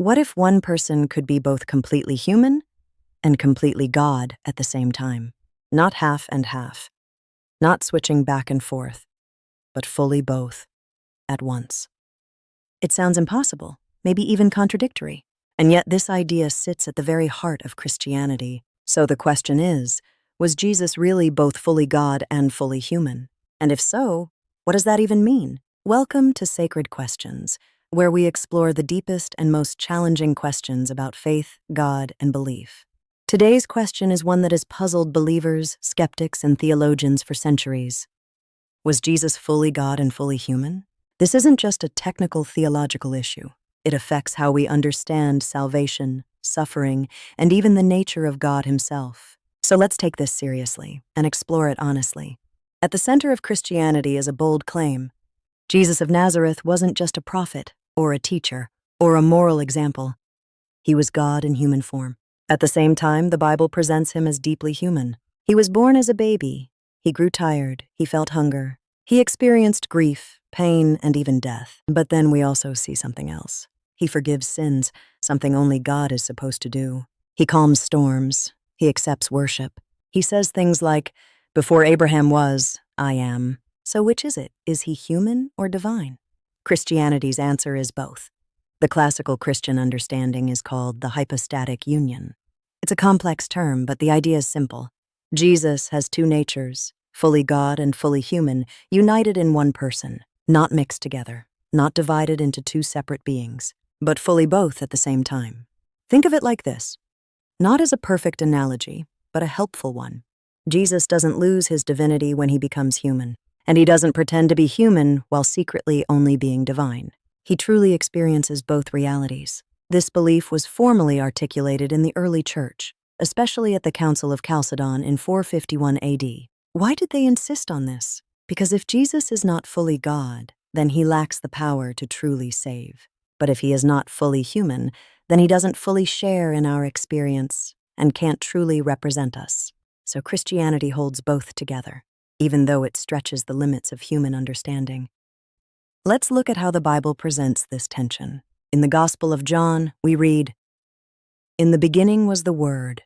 What if one person could be both completely human and completely God at the same time? Not half and half, not switching back and forth, but fully both at once. It sounds impossible, maybe even contradictory. And yet this idea sits at the very heart of Christianity. So the question is, was Jesus really both fully God and fully human? And if so, what does that even mean? Welcome to Sacred Questions, where we explore the deepest and most challenging questions about faith, God, and belief. Today's question is one that has puzzled believers, skeptics, and theologians for centuries. Was Jesus fully God and fully human? This isn't just a technical theological issue. It affects how we understand salvation, suffering, and even the nature of God himself. So let's take this seriously and explore it honestly. At the center of Christianity is a bold claim. Jesus of Nazareth wasn't just a prophet, or a teacher, or a moral example. He was God in human form. At the same time, the Bible presents him as deeply human. He was born as a baby. He grew tired. He felt hunger. He experienced grief, pain, and even death. But then we also see something else. He forgives sins, something only God is supposed to do. He calms storms. He accepts worship. He says things like, "Before Abraham was, I am." So which is it? Is he human or divine? Christianity's answer is both. The classical Christian understanding is called the hypostatic union. It's a complex term, but the idea is simple. Jesus has two natures, fully God and fully human, united in one person, not mixed together, not divided into two separate beings, but fully both at the same time. Think of it like this, not as a perfect analogy, but a helpful one. Jesus doesn't lose his divinity when he becomes human, and he doesn't pretend to be human while secretly only being divine. He truly experiences both realities. This belief was formally articulated in the early church, especially at the Council of Chalcedon in 451 AD. Why did they insist on this? Because if Jesus is not fully God, then he lacks the power to truly save. But if he is not fully human, then he doesn't fully share in our experience and can't truly represent us. So Christianity holds both together, even though it stretches the limits of human understanding. Let's look at how the Bible presents this tension. In the Gospel of John, we read, "In the beginning was the Word,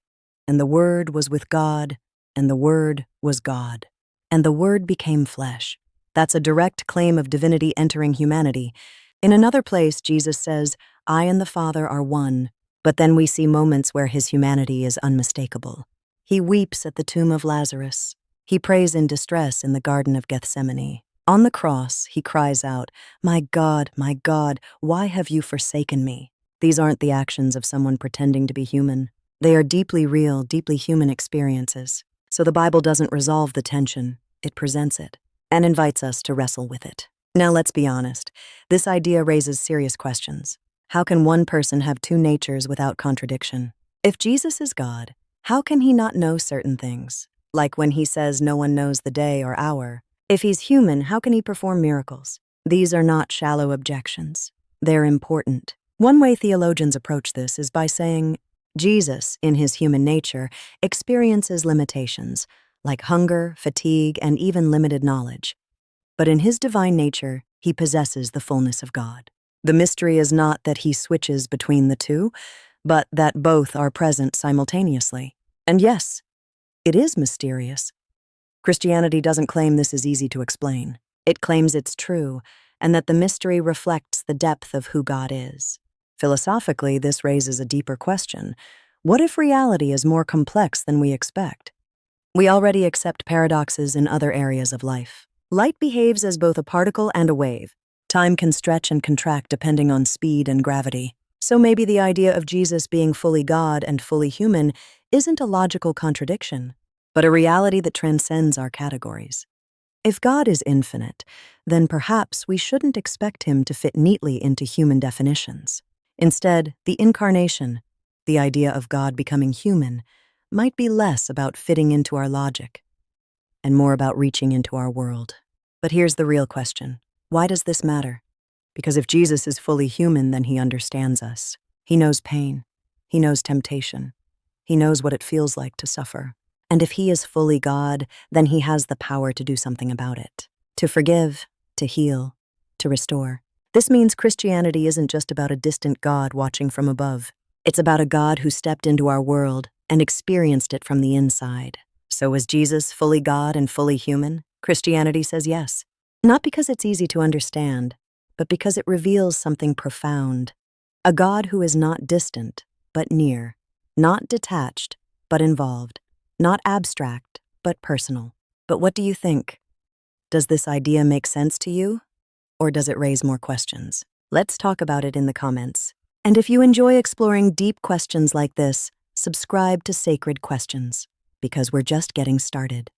and the Word was with God, and the Word was God. And the Word became flesh." That's a direct claim of divinity entering humanity. In another place, Jesus says, "I and the Father are one," but then we see moments where his humanity is unmistakable. He weeps at the tomb of Lazarus. He prays in distress in the Garden of Gethsemane. On the cross, he cries out, my God, why have you forsaken me?" These aren't the actions of someone pretending to be human. They are deeply real, deeply human experiences. So the Bible doesn't resolve the tension, it presents it, and invites us to wrestle with it. Now let's be honest, this idea raises serious questions. How can one person have two natures without contradiction? If Jesus is God, how can he not know certain things? Like when he says no one knows the day or hour. If he's human, how can he perform miracles? These are not shallow objections. They're important. One way theologians approach this is by saying, Jesus, in his human nature, experiences limitations, like hunger, fatigue, and even limited knowledge. But in his divine nature, he possesses the fullness of God. The mystery is not that he switches between the two, but that both are present simultaneously. And yes, it is mysterious. Christianity doesn't claim this is easy to explain. It claims it's true, and that the mystery reflects the depth of who God is. Philosophically, this raises a deeper question. What if reality is more complex than we expect? We already accept paradoxes in other areas of life. Light behaves as both a particle and a wave. Time can stretch and contract depending on speed and gravity. So maybe the idea of Jesus being fully God and fully human isn't a logical contradiction, but a reality that transcends our categories. If God is infinite, then perhaps we shouldn't expect him to fit neatly into human definitions. Instead, the incarnation, the idea of God becoming human, might be less about fitting into our logic and more about reaching into our world. But here's the real question. Why does this matter? Because if Jesus is fully human, then he understands us. He knows pain. He knows temptation. He knows what it feels like to suffer. And if he is fully God, then he has the power to do something about it. To forgive, to heal, to restore. This means Christianity isn't just about a distant God watching from above. It's about a God who stepped into our world and experienced it from the inside. So was Jesus fully God and fully human? Christianity says yes. Not because it's easy to understand, but because it reveals something profound. A God who is not distant, but near. Not detached, but involved. Not abstract, but personal. But what do you think? Does this idea make sense to you? Or does it raise more questions? Let's talk about it in the comments. And if you enjoy exploring deep questions like this, subscribe to Sacred Questions, because we're just getting started.